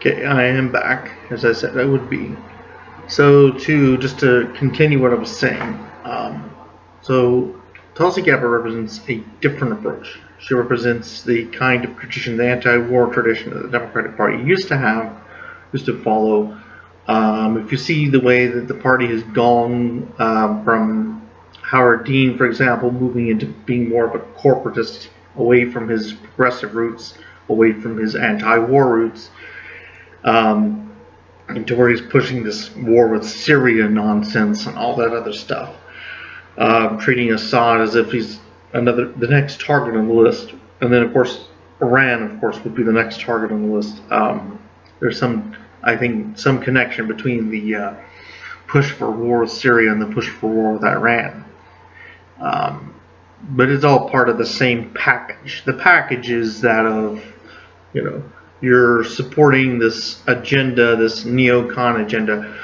Okay, I am back, as I said I would be. So, to continue what I was saying, so Tulsi Gabbard represents a different approach. She represents the kind of tradition, the anti-war tradition that the Democratic Party used to follow. If you see the way that the party has gone from Howard Dean, for example, moving into being more of a corporatist, away from his progressive roots, away from his anti-war roots, into where he's pushing this war with Syria nonsense and all that other stuff, treating Assad as if he's the next target on the list, and then of course Iran, of course, would be the next target on the list. There's I think, some connection between the push for war with Syria and the push for war with Iran. But it's all part of the same package. The package is that of, you're supporting this agenda, this neocon agenda.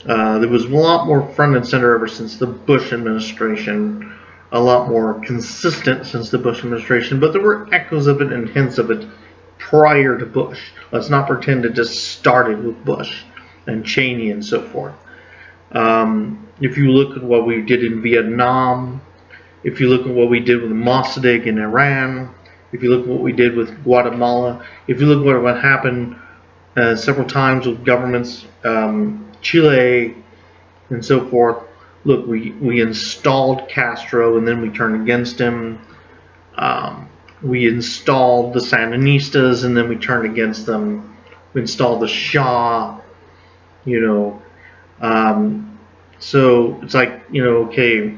There was a lot more front and center ever since the Bush administration, a lot more consistent since the Bush administration, but there were echoes of it and hints of it prior to Bush. Let's not pretend it just started with Bush and Cheney and so forth. If you look at what we did in Vietnam, if you look at what we did with Mossadegh in Iran, if you look at what we did with Guatemala, if you look at what happened several times with governments, Chile and so forth, look, we installed Castro and then we turned against him. We installed the Sandinistas and then we turned against them. We installed the Shah, so it's like, okay,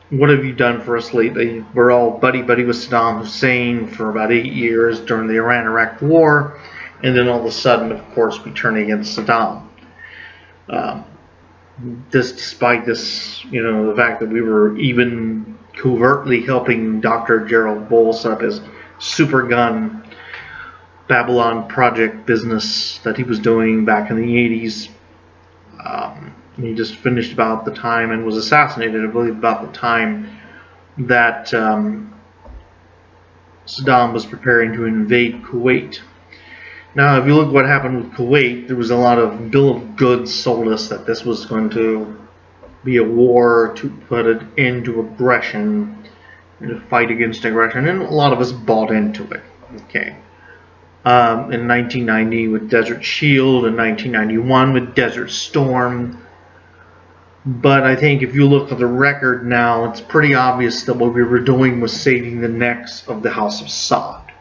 what have you done for us lately? We're all buddy-buddy with Saddam Hussein for about 8 years during the Iran-Iraq war, and then all of a sudden, of course, we turn against Saddam. Despite this, the fact that we were even covertly helping Dr. Gerald Bowles set up his super gun Babylon project business that he was doing back in the 80s. He just finished about the time and was assassinated, I believe, about the time that Saddam was preparing to invade Kuwait. Now, if you look at what happened with Kuwait, there was a lot of bill of goods sold us that this was going to be a war to put an end to aggression and to fight against aggression, and a lot of us bought into it. Okay. In 1990 with Desert Shield, in 1991 with Desert Storm. But I think if you look at the record now, it's pretty obvious that what we were doing was saving the necks of the House of Saud.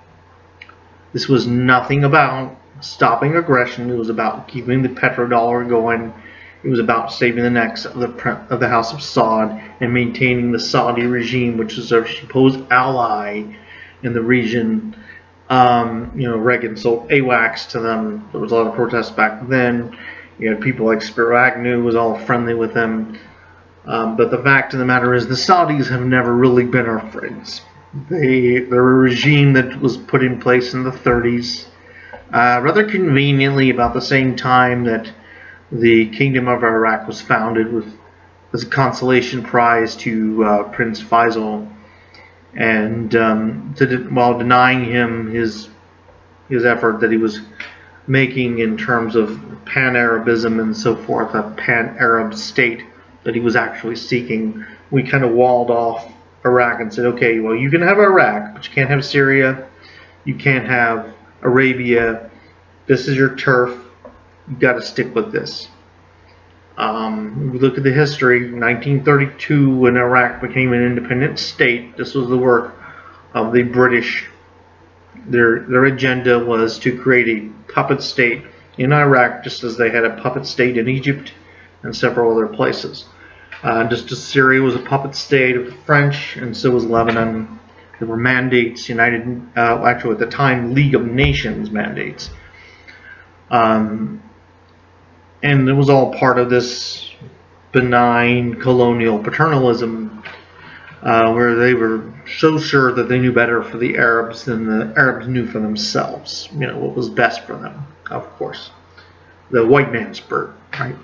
This was nothing about stopping aggression. It was about keeping the petrodollar going. It was about saving the necks of the House of Saud and maintaining the Saudi regime, which is our supposed ally in the region. Reagan sold AWACS to them. There was a lot of protests back then. You had people like Spiro Agnew was all friendly with them. But the fact of the matter is the Saudis have never really been our friends. They're a regime that was put in place in the 30s, rather conveniently about the same time that the Kingdom of Iraq was founded, as a consolation prize to Prince Faisal, and while denying him his effort that he was making in terms of pan-Arabism and so forth, a pan-Arab state that he was actually seeking, we kind of walled off Iraq and said, okay, well, you can have Iraq, but you can't have Syria, you can't have Arabia, this is your turf, you've got to stick with this. If you look at the history, 1932, when Iraq became an independent state, this was the work of the British. Their agenda was to create a puppet state in Iraq, just as they had a puppet state in Egypt and several other places. Just as Syria was a puppet state of the French, and so was Lebanon. There were mandates, actually at the time, League of Nations mandates. And it was all part of this benign colonial paternalism, where they were so sure that they knew better for the Arabs than the Arabs knew for themselves. What was best for them, of course. The white man's bird, right?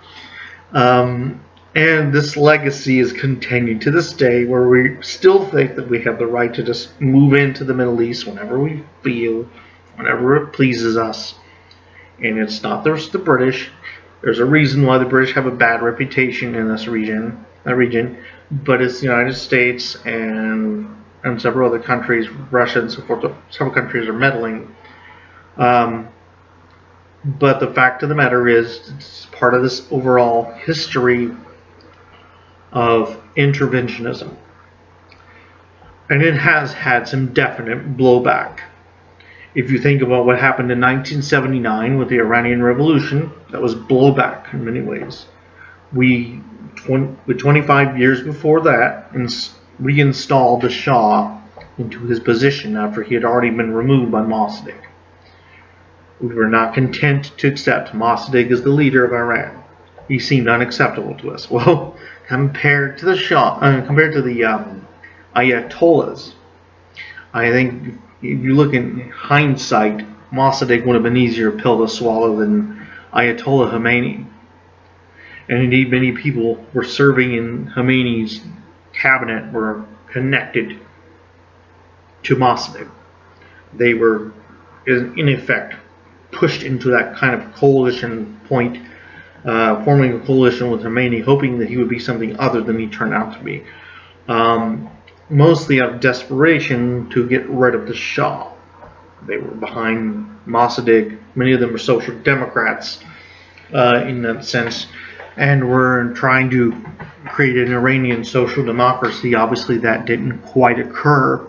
And this legacy is continued to this day, where we still think that we have the right to just move into the Middle East whenever we feel, whenever it pleases us, and it's not just the British. There's a reason why the British have a bad reputation in this region, but it's the United States and several other countries, Russia and so forth. Several countries are meddling. But the fact of the matter is, it's part of this overall history of interventionism. And it has had some definite blowback. If you think about what happened in 1979 with the Iranian Revolution, that was blowback in many ways. With 25 years before that, reinstalled the Shah into his position after he had already been removed by Mossadegh. We were not content to accept Mossadegh as the leader of Iran. He seemed unacceptable to us. Well, compared to the Shah, compared to the Ayatollahs, I think if you look in hindsight, Mossadegh would have been an easier pill to swallow than Ayatollah Khomeini. And indeed, many people were serving in Khomeini's cabinet were connected to Mossadegh. They were, in effect, pushed into that kind of coalition point, forming a coalition with Khomeini, hoping that he would be something other than he turned out to be. Mostly out of desperation to get rid of the Shah. They were behind Mossadegh. Many of them were social democrats in that sense, and were trying to create an Iranian social democracy. Obviously, that didn't quite occur.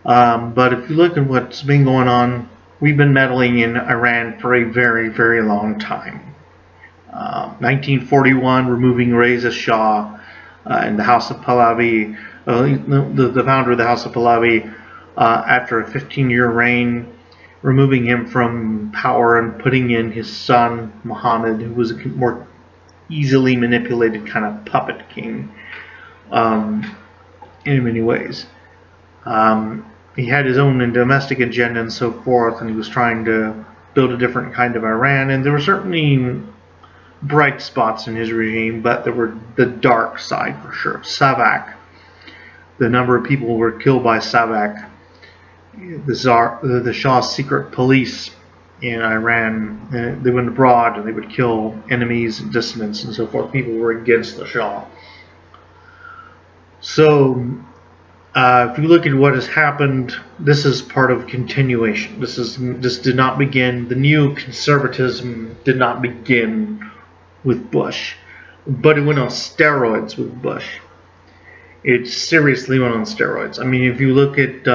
But if you look at what's been going on, we've been meddling in Iran for a very, very long time. 1941, removing Reza Shah in the House of Pahlavi, the founder of the House of Pahlavi, after a 15-year reign, removing him from power and putting in his son, Mohammed, who was a more easily manipulated kind of puppet king in many ways. He had his own domestic agenda and so forth, and he was trying to build a different kind of Iran, and there were certainly bright spots in his regime, but there were the dark side for sure. Savak, the number of people who were killed by Savak, the Shah's secret police in Iran, they went abroad and they would kill enemies and dissidents and so forth. People were against the Shah. So, if you look at what has happened, this is part of continuation. This did not begin. The new conservatism did not begin with Bush, but it went on steroids with Bush. It seriously went on steroids. I mean, if you look at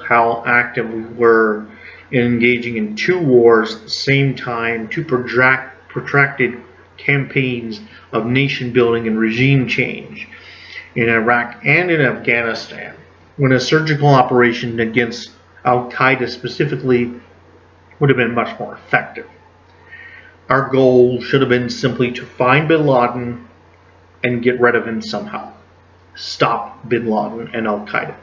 how active we were in engaging in two wars at the same time, two protracted campaigns of nation building and regime change in Iraq and in Afghanistan, when a surgical operation against Al-Qaeda specifically would have been much more effective. Our goal should have been simply to find bin Laden and get rid of him somehow. Stop bin Laden and Al-Qaeda.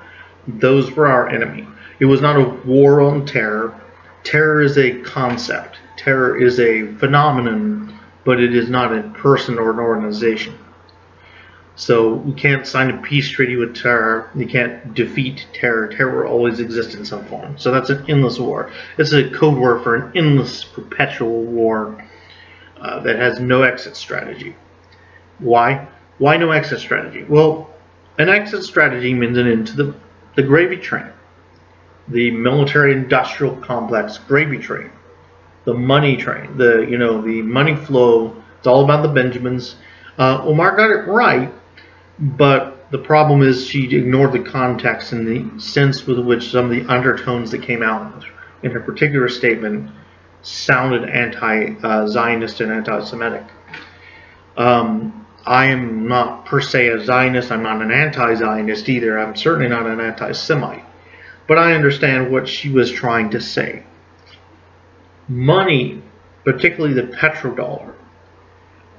Those were our enemy. It was not a war on terror. Terror is a concept. Terror is a phenomenon, but it is not a person or an organization. So you can't sign a peace treaty with terror. You can't defeat terror. Terror will always exist in some form. So that's an endless war. It's a code word for an endless, perpetual war that has no exit strategy. Why? Why no exit strategy? Well, an exit strategy means an end to the gravy train, the military-industrial complex gravy train, the money train, the money flow. It's all about the Benjamins. Omar got it right, but the problem is she ignored the context and the sense with which some of the undertones that came out in her particular statement sounded anti-Zionist and anti-Semitic. I am not per se a Zionist. I'm not an anti-Zionist either. I'm certainly not an anti-Semite. But I understand what she was trying to say. Money, particularly the petrodollar,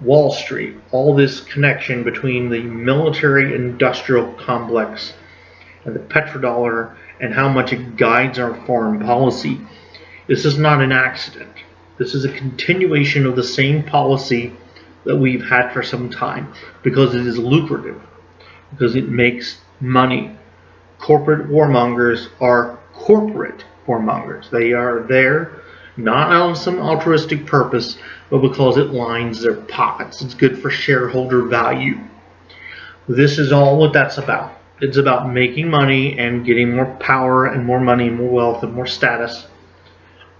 Wall Street, all this connection between the military-industrial complex and the petrodollar and how much it guides our foreign policy. This is not an accident. This is a continuation of the same policy that we've had for some time because it is lucrative, because it makes money. Corporate warmongers are corporate warmongers. They are there not out of some altruistic purpose, but because it lines their pockets. It's good for shareholder value. This is all what that's about. It's about making money and getting more power and more money and more wealth and more status,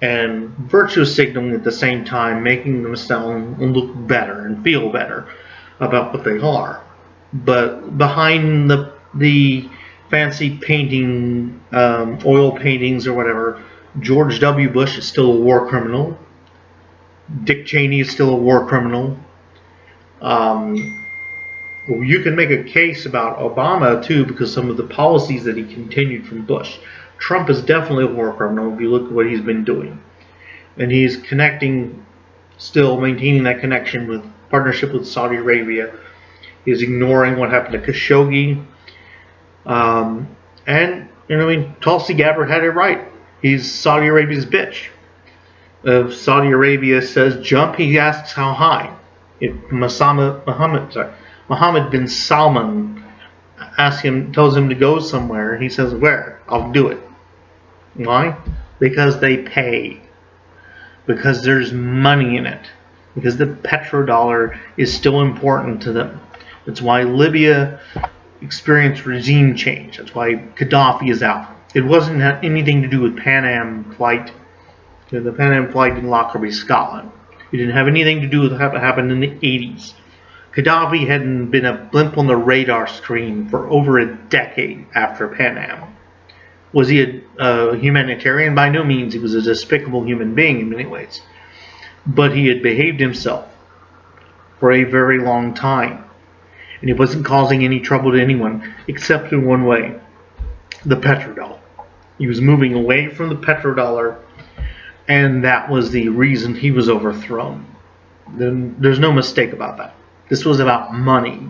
and virtue signaling at the same time, making themselves look better and feel better about what they are. But behind the fancy painting, oil paintings or whatever, George W. Bush is still a war criminal. Dick Cheney is still a war criminal. You can make a case about Obama too, because some of the policies that he continued from Bush. Trump is definitely a war criminal if you look at what he's been doing. And he's connecting, still maintaining that connection with partnership with Saudi Arabia. He's ignoring what happened to Khashoggi. And, Tulsi Gabbard had it right. He's Saudi Arabia's bitch. If Saudi Arabia says jump, he asks how high. If Mohammed bin Salman tells him to go somewhere, he says where? I'll do it. Why? Because they pay. Because there's money in it. Because the petrodollar is still important to them. That's why Libya experienced regime change. That's why Gaddafi is out. It wasn't anything to do with Pan Am flight. The Pan Am flight in Lockerbie, Scotland. It didn't have anything to do with what happened in the 80s. Gaddafi hadn't been a blimp on the radar screen for over a decade after Pan Am. Was he a humanitarian? By no means. He was a despicable human being in many ways. But he had behaved himself for a very long time. And he wasn't causing any trouble to anyone, except in one way, the petrodollar. He was moving away from the petrodollar, and that was the reason he was overthrown. There's no mistake about that. This was about money.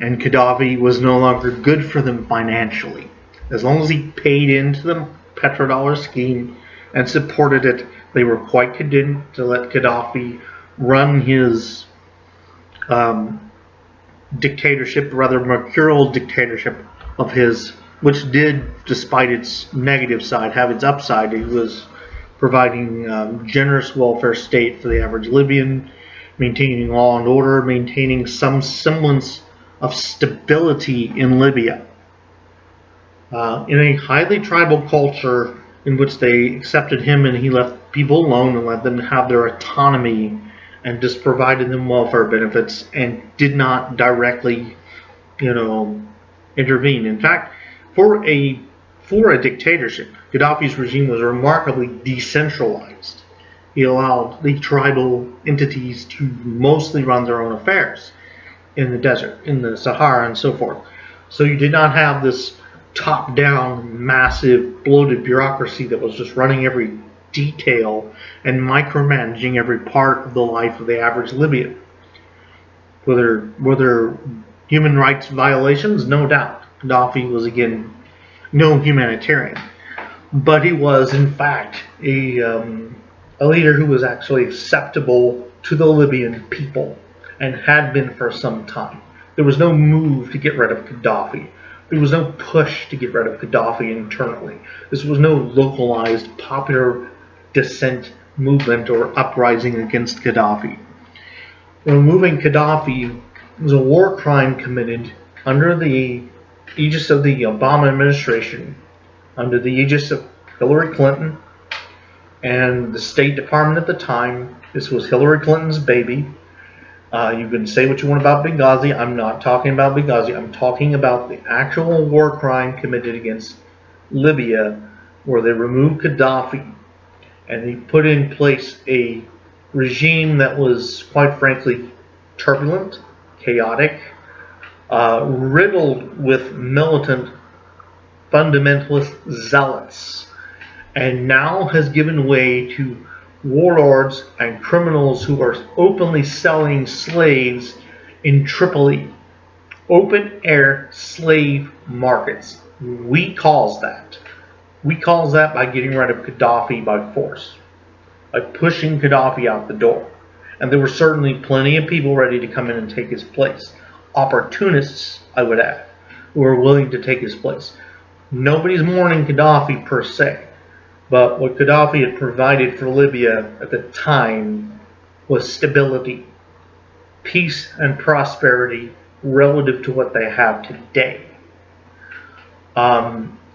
And Gaddafi was no longer good for them financially. As long as he paid into the petrodollar scheme and supported it, they were quite content to let Gaddafi run his dictatorship, rather mercurial dictatorship of his, which did, despite its negative side, have its upside. He was providing generous welfare state for the average Libyan, maintaining law and order, maintaining some semblance of stability in Libya. In a highly tribal culture in which they accepted him and he left people alone and let them have their autonomy and just provided them welfare benefits and did not directly, intervene. In fact, for a dictatorship, Gaddafi's regime was remarkably decentralized. He allowed the tribal entities to mostly run their own affairs in the desert, in the Sahara, and so forth. So you did not have this top-down, massive, bloated bureaucracy that was just running every detail and micromanaging every part of the life of the average Libyan. Were there human rights violations? No doubt. Gaddafi was, again, no humanitarian. But he was, in fact, a leader who was actually acceptable to the Libyan people and had been for some time. There was no move to get rid of Gaddafi. There was no push to get rid of Gaddafi internally. This was no localized popular dissent movement or uprising against Gaddafi. Removing Gaddafi was a war crime committed under the aegis of the Obama administration, under the aegis of Hillary Clinton and the State Department at the time. This was Hillary Clinton's baby. You can say what you want about Benghazi. I'm not talking about Benghazi. I'm talking about the actual war crime committed against Libya, where they removed Gaddafi and they put in place a regime that was, quite frankly, turbulent, chaotic, riddled with militant fundamentalist zealots, and now has given way to warlords and criminals who are openly selling slaves in Tripoli. Open air slave markets. We cause that by getting rid of Gaddafi by force, by pushing Gaddafi out the door. And there were certainly plenty of people ready to come in and take his place. Opportunists, I would add, who are willing to take his place. Nobody's mourning Gaddafi per se. But what Gaddafi had provided for Libya at the time was stability, peace, and prosperity relative to what they have today.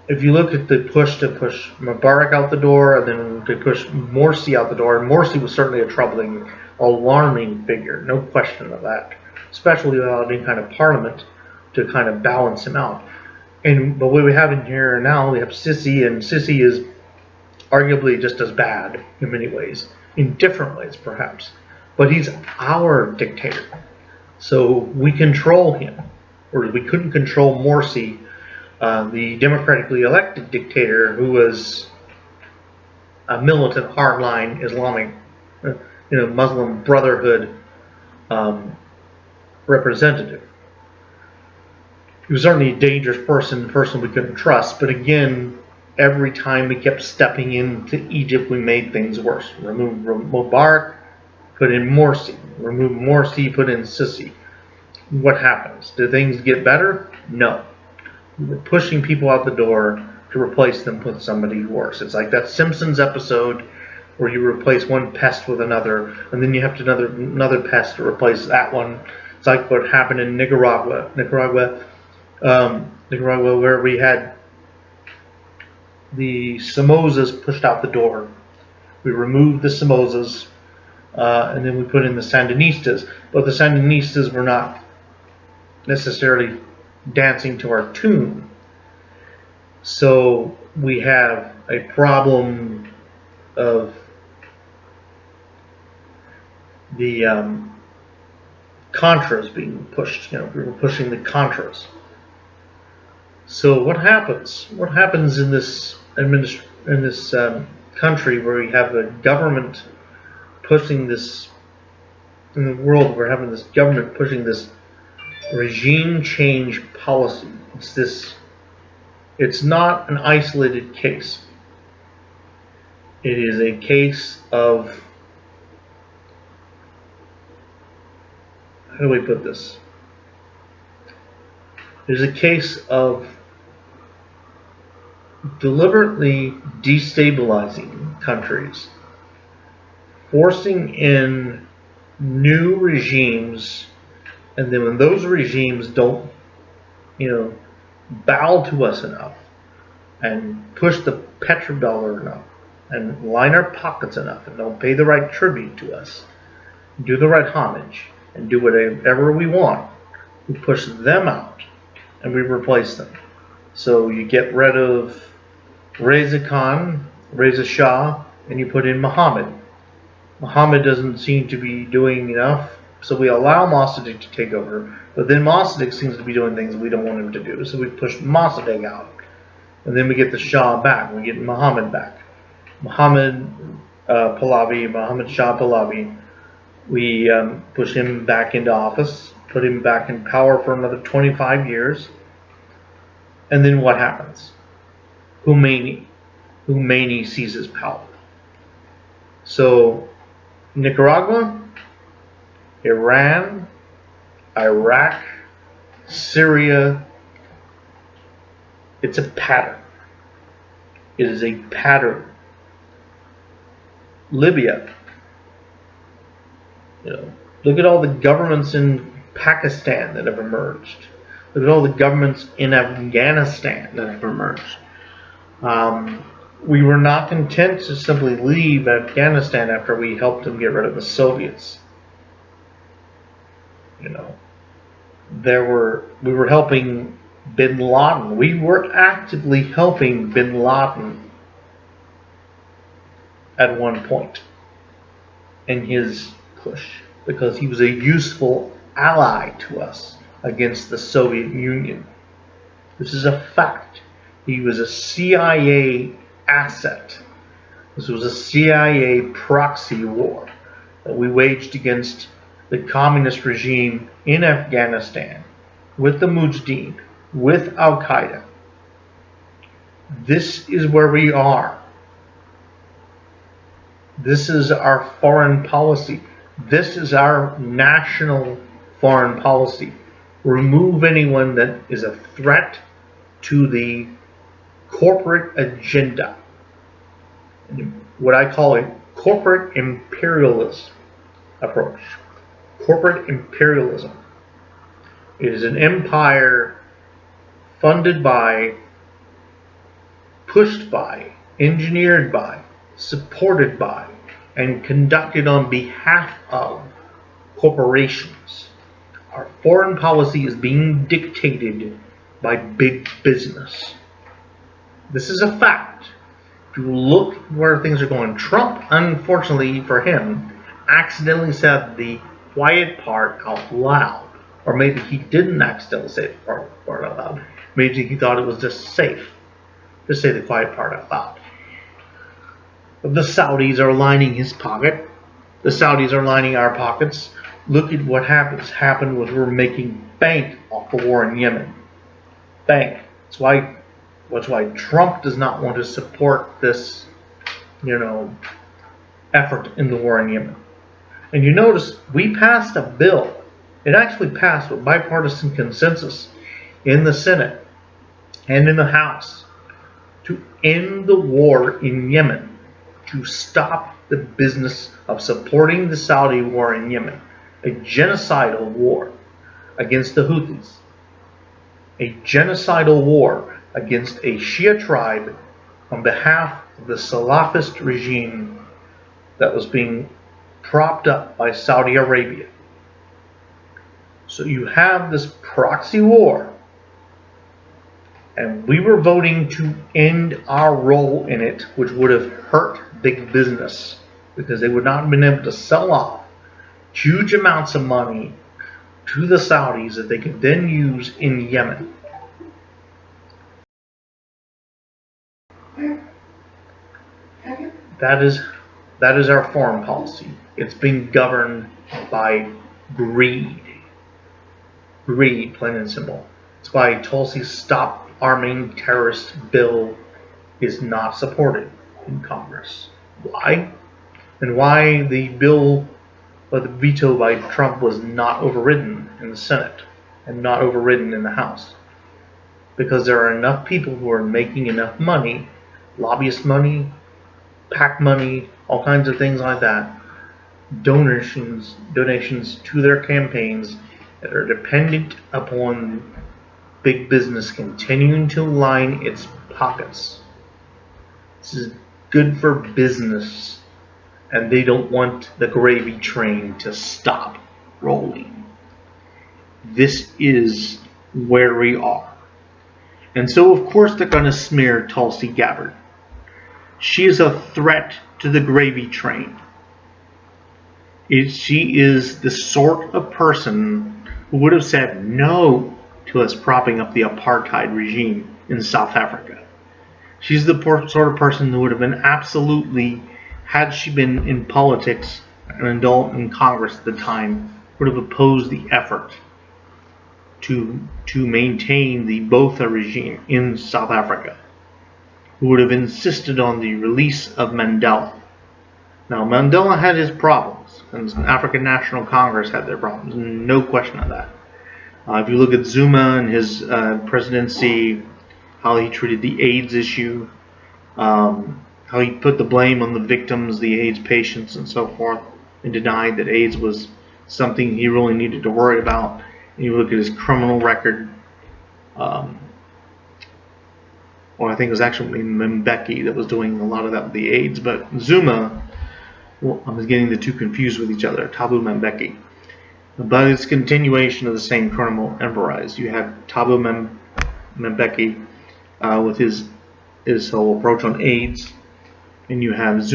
If you look at the push to push Mubarak out the door, and then to push Morsi out the door, and Morsi was certainly a troubling, alarming figure, no question of that, especially without any kind of parliament to kind of balance him out. But what we have in here now, we have Sisi, and Sisi is arguably just as bad in many ways, in different ways perhaps. But he's our dictator, so we control him, whereas we couldn't control Morsi, the democratically elected dictator who was a militant hardline Islamic, Muslim Brotherhood representative. He was certainly a dangerous person we couldn't trust, but again, every time we kept stepping into Egypt, we made things worse. Remove Mubarak, put in Morsi. Remove Morsi, put in Sisi. What happens? Do things get better? No. We're pushing people out the door to replace them with somebody worse. It's like that Simpsons episode where you replace one pest with another, and then you have another pest to replace that one. It's like what happened in Nicaragua, where we had the Somozas pushed out the door. We removed the Somozas, and then we put in the Sandinistas. But the Sandinistas were not necessarily dancing to our tune. So we have a problem of the Contras being pushed. We were pushing the Contras. So what happens? What happens in this country where we have a government pushing this, in the world we're having this government pushing this regime change policy? It's not an isolated case. It is a case of, how do we put this? It is a case of deliberately destabilizing countries, forcing in new regimes, and then when those regimes don't, bow to us enough and push the petrodollar enough and line our pockets enough and don't pay the right tribute to us, do the right homage, and do whatever we want, we push them out and we replace them. So you get rid of Reza Shah, and you put in Mohammed. Mohammed doesn't seem to be doing enough, so we allow Mossadegh to take over, but then Mossadegh seems to be doing things we don't want him to do, so we push Mossadegh out. And then we get the Shah back, we get Mohammed back. Mohammed Shah Pahlavi, we push him back into office, put him back in power for another 25 years, and then what happens? Khomeini seizes power. So Nicaragua, Iran, Iraq, Syria, it's a pattern. It is a pattern. Libya, look at all the governments in Pakistan that have emerged. Look at all the governments in Afghanistan that have emerged. We were not content to simply leave Afghanistan after we helped them get rid of the Soviets. We were helping Bin Laden. We were actively helping Bin Laden at one point in his push, because he was a useful ally to us against the Soviet Union. This is a fact. He was a CIA asset. This was a CIA proxy war that we waged against the communist regime in Afghanistan, with the Mujahideen, with Al-Qaeda. This is where we are. This is our foreign policy. This is our national foreign policy. Remove anyone that is a threat to the corporate agenda. what I call a corporate imperialist approach. Corporate imperialism. It is an empire funded by, pushed by, engineered by, supported by, and conducted on behalf of corporations. Our foreign policy is being dictated by big business. This is a fact. If you look where things are going, Trump, unfortunately for him, accidentally said the quiet part out loud. Or maybe he didn't accidentally say the part out loud. Maybe he thought it was just safe to say the quiet part out loud. But the Saudis are lining his pocket. The Saudis are lining our pockets. Look at what happened was we're making bank off the war in Yemen. Bank. That's why Trump does not want to support this, effort in the war in Yemen. And you notice we passed a bill. It actually passed with bipartisan consensus in the Senate and in the House to end the war in Yemen, to stop the business of supporting the Saudi war in Yemen, a genocidal war against the Houthis, a genocidal war against a Shia tribe on behalf of the Salafist regime that was being propped up by Saudi Arabia. So you have this proxy war, and we were voting to end our role in it, which would have hurt big business because they would not have been able to sell off huge amounts of money to the Saudis that they could then use in Yemen. That is our foreign policy. It's being governed by greed. Greed, plain and simple. That's why Tulsi's Stop Arming Terrorists bill is not supported in Congress. Why? And why the bill, or the veto by Trump, was not overridden in the Senate and not overridden in the House. Because there are enough people who are making enough money, lobbyist money, PAC money, all kinds of things like that, donations to their campaigns that are dependent upon big business continuing to line its pockets. This is good for business, and they don't want the gravy train to stop rolling. This is where we are. And so, of course, they're going to smear Tulsi Gabbard. She is a threat to the gravy train. She is the sort of person who would have said no to us propping up the apartheid regime in South Africa. She's the sort of person who would have been absolutely, had she been in politics, an adult in Congress at the time, would have opposed the effort to maintain the Botha regime in South Africa, who would have insisted on the release of Mandela. Now, Mandela had his problems, and the African National Congress had their problems, no question of that. If you look at Zuma and his presidency, how he treated the AIDS issue, how he put the blame on the victims, the AIDS patients, and so forth, and denied that AIDS was something he really needed to worry about. And you look at his criminal record, or I think it was actually Mbeki that was doing a lot of that with the AIDS, but Zuma, well, I was getting the two confused with each other, Thabo Mbeki. But it's continuation of the same criminal enterprise. You have Thabo Mbeki with his whole approach on AIDS, and you have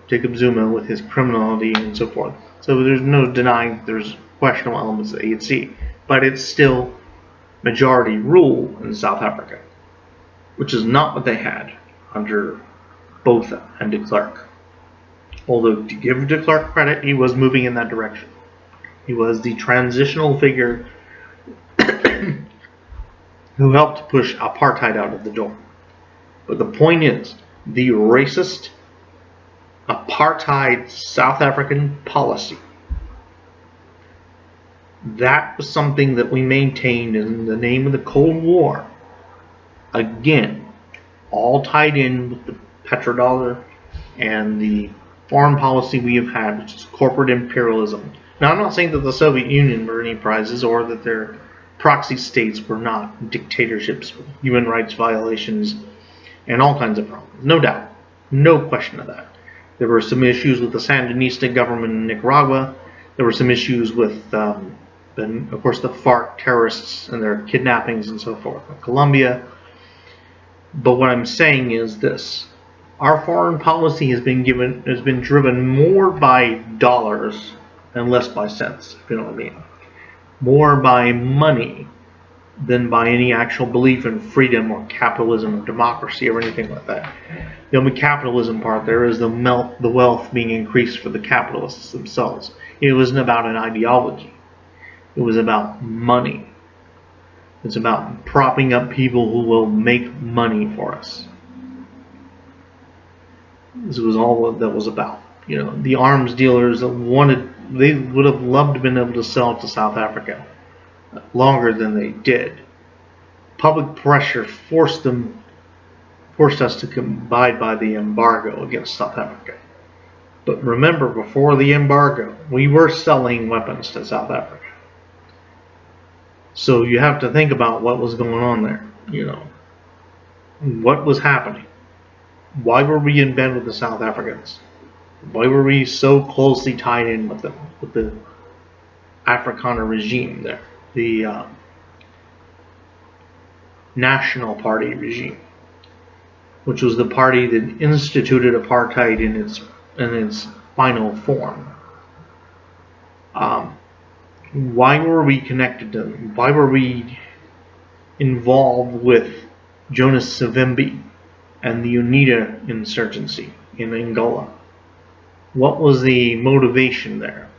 Jacob Zuma with his criminality and so forth. So there's no denying there's questionable elements of the ANC, but it's still majority rule in South Africa, which is not what they had under Botha and de Klerk. Although, to give de Klerk credit, he was moving in that direction. He was the transitional figure who helped push apartheid out of the door. But the point is, the racist apartheid South African policy, that was something that we maintained in the name of the Cold War. Again, all tied in with the petrodollar, and the foreign policy we have had, which is corporate imperialism. Now, I'm not saying that the Soviet Union were any prizes or that their proxy states were not dictatorships with human rights violations and all kinds of problems. No doubt. No question of that. There were some issues with the Sandinista government in Nicaragua. There were some issues with, of course, the FARC terrorists and their kidnappings and so forth in Colombia. But what I'm saying is this. Our foreign policy has been driven more by dollars and less by cents, if you know what I mean. More by money than by any actual belief in freedom or capitalism or democracy or anything like that. The only capitalism part there is the wealth being increased for the capitalists themselves. It wasn't about an ideology. It was about money. It's about propping up people who will make money for us. This was all that was about. You know, the arms dealers they would have loved to have been able to sell to South Africa longer than they did. Public pressure forced us to abide by the embargo against South Africa. But remember, before the embargo, we were selling weapons to South Africa. So you have to think about what was going on there. You know, what was happening? Why were we in bed with the South Africans? Why were we so closely tied in with them, with the Afrikaner regime there, the National Party regime, which was the party that instituted apartheid in its final form? Why were we connected to them? Why were we involved with Jonas Savimbi and the UNITA insurgency in Angola? What was the motivation there?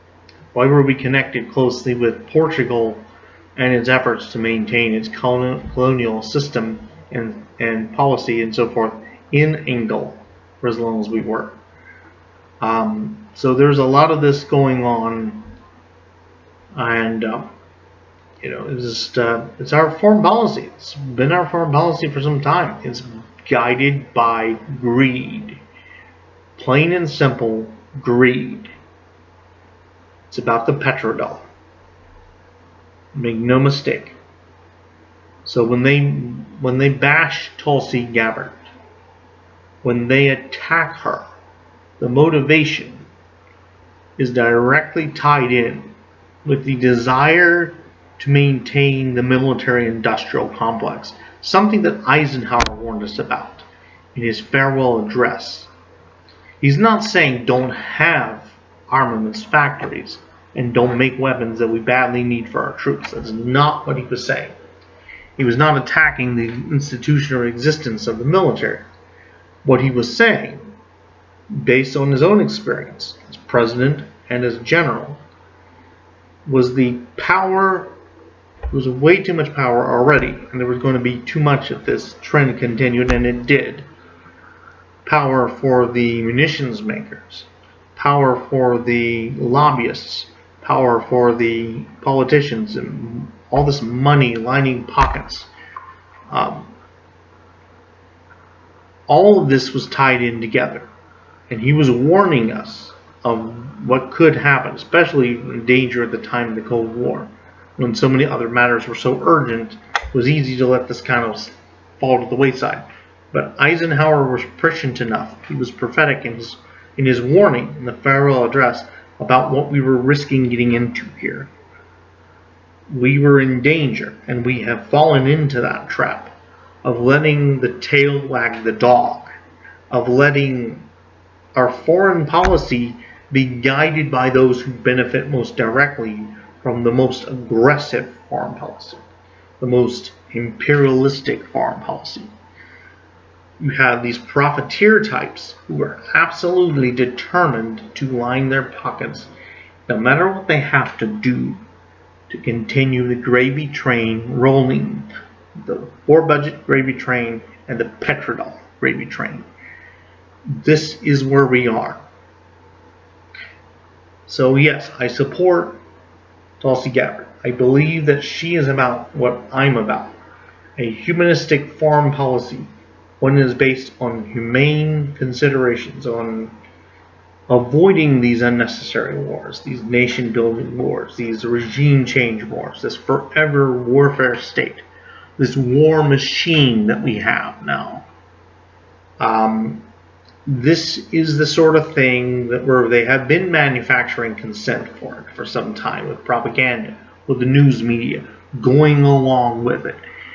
Why were we connected closely with Portugal and its efforts to maintain its colonial system and policy and so forth in Angola for as long as we were? So there's a lot of this going on, and you know, it's our foreign policy. It's been our foreign policy for some time. It's guided by greed, plain and simple greed. It's about the petrodollar. Make no mistake. So when they bash Tulsi Gabbard, when they attack her, the motivation is directly tied in with the desire to maintain the military-industrial complex, something that Eisenhower warned us about in his farewell address. He's not saying don't have armaments factories and don't make weapons that we badly need for our troops. That's not what he was saying. He was not attacking the institution or existence of the military. What he was saying, based on his own experience as president and as general, was the power. There was way too much power already, and there was going to be too much if this trend continued, and it did. Power for the munitions makers, power for the lobbyists, power for the politicians, and all this money lining pockets. All of this was tied in together, and he was warning us of what could happen, especially in danger at the time of the Cold War, when so many other matters were so urgent. It was easy to let this kind of fall to the wayside. But Eisenhower was prescient enough. He was prophetic in his warning in the farewell address about what we were risking getting into here. We were in danger, and we have fallen into that trap of letting the tail wag the dog, of letting our foreign policy be guided by those who benefit most directly from the most aggressive foreign policy, the most imperialistic foreign policy. You have these profiteer types who are absolutely determined to line their pockets, no matter what they have to do, to continue the gravy train rolling, the war budget gravy train and the petrodollar gravy train. This is where we are. So yes, I support Tulsi Gabbard. I believe that she is about what I'm about, a humanistic foreign policy one that is based on humane considerations, on avoiding these unnecessary wars, these nation-building wars, these regime change wars, this forever warfare state, this war machine that we have now. This is the sort of thing that where they have been manufacturing consent for it for some time, with propaganda, with the news media going along with it.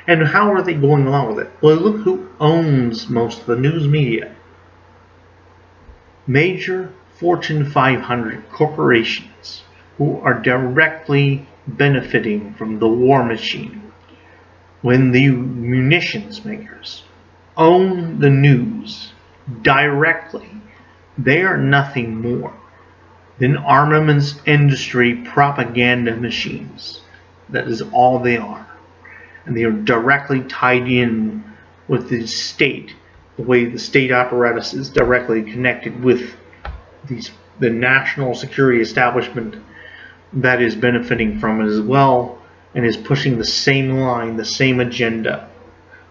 And how are they going along with it? Well, look who owns most of the news media. Major Fortune 500 corporations who are directly benefiting from the war machine. When the munitions makers own the news directly, they are nothing more than armaments industry propaganda machines. That is all they are. And they are directly tied in with the state, the way the state apparatus is directly connected with the national security establishment that is benefiting from it as well, and is pushing the same line, the same agenda,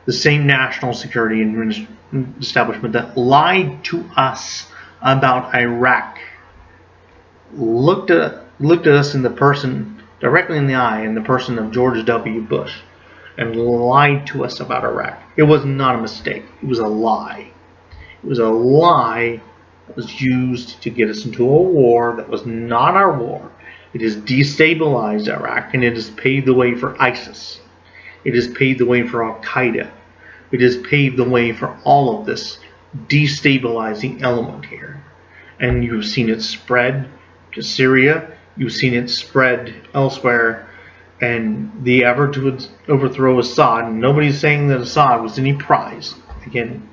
the same national security establishment that lied to us about Iraq, looked at us in the person, directly in the eye, in the person of George W. Bush, and lied to us about Iraq. It was not a mistake. It was a lie. It was a lie that was used to get us into a war that was not our war. It has destabilized Iraq, and it has paved the way for ISIS. It has paved the way for Al-Qaeda. It has paved the way for all of this destabilizing element here. And you've seen it spread to Syria. You've seen it spread elsewhere. And the effort to overthrow Assad, nobody's saying that Assad was any prize. Again,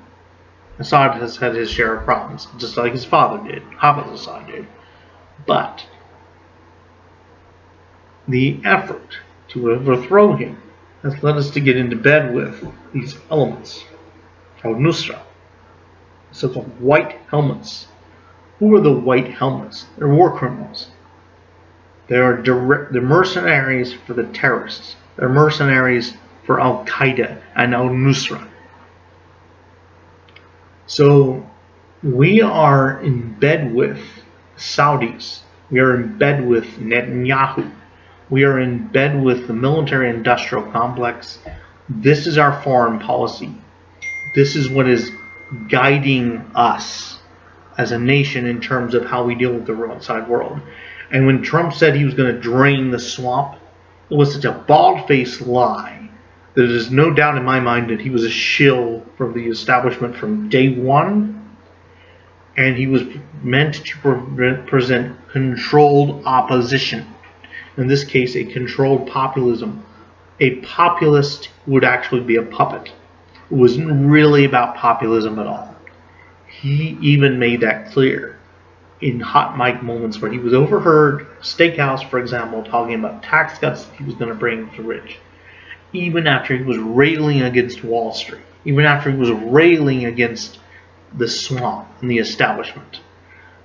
Assad has had his share of problems, just like his father did, Hafez Assad did. But the effort to overthrow him has led us to get into bed with these elements. Al-Nusra, so-called white helmets. Who are the white helmets? They're war criminals. They're mercenaries for the terrorists. They're mercenaries for Al-Qaeda and Al-Nusra. So we are in bed with Saudis. We are in bed with Netanyahu. We are in bed with the military-industrial complex. This is our foreign policy. This is what is guiding us as a nation in terms of how we deal with the outside world. And when Trump said he was going to drain the swamp, it was such a bald-faced lie that there's no doubt in my mind that he was a shill for the establishment from day one, and he was meant to present controlled opposition. In this case, a controlled populism. A populist would actually be a puppet. It wasn't really about populism at all. He even made that clear in hot mic moments where he was overheard, Steakhouse, for example, talking about tax cuts that he was going to bring to rich. Even after he was railing against Wall Street. Even after he was railing against the swamp and the establishment.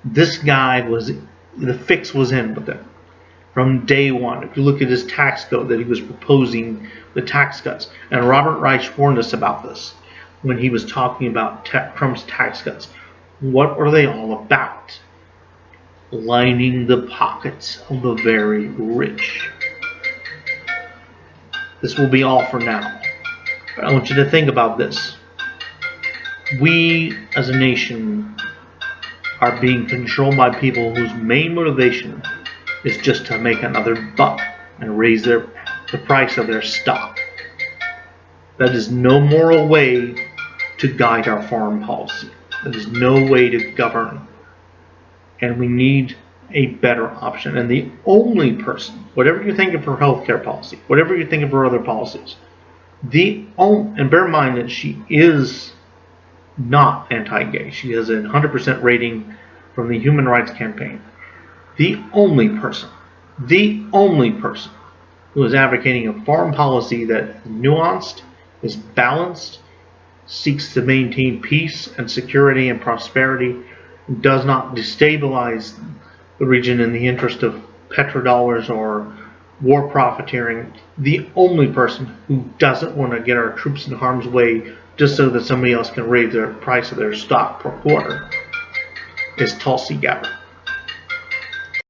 This guy was, the fix was in with him. From day one, if you look at his tax code that he was proposing, the tax cuts, and Robert Reich warned us about this when he was talking about Trump's tax cuts. What are they all about? Lining the pockets of the very rich. This will be all for now. But I want you to think about this. We, as a nation, are being controlled by people whose main motivation is just to make another buck and raise the price of their stock. That is no moral way to guide our foreign policy. That is no way to govern. And we need a better option. And the only person, whatever you think of her healthcare policy, whatever you think of her other policies, and bear in mind that she is not anti-gay. She has a 100% rating from the Human Rights Campaign. The only person who is advocating a foreign policy that is nuanced, is balanced, seeks to maintain peace and security and prosperity, does not destabilize the region in the interest of petrodollars or war profiteering. The only person who doesn't want to get our troops in harm's way just so that somebody else can raise their price of their stock per quarter, is Tulsi Gabbard.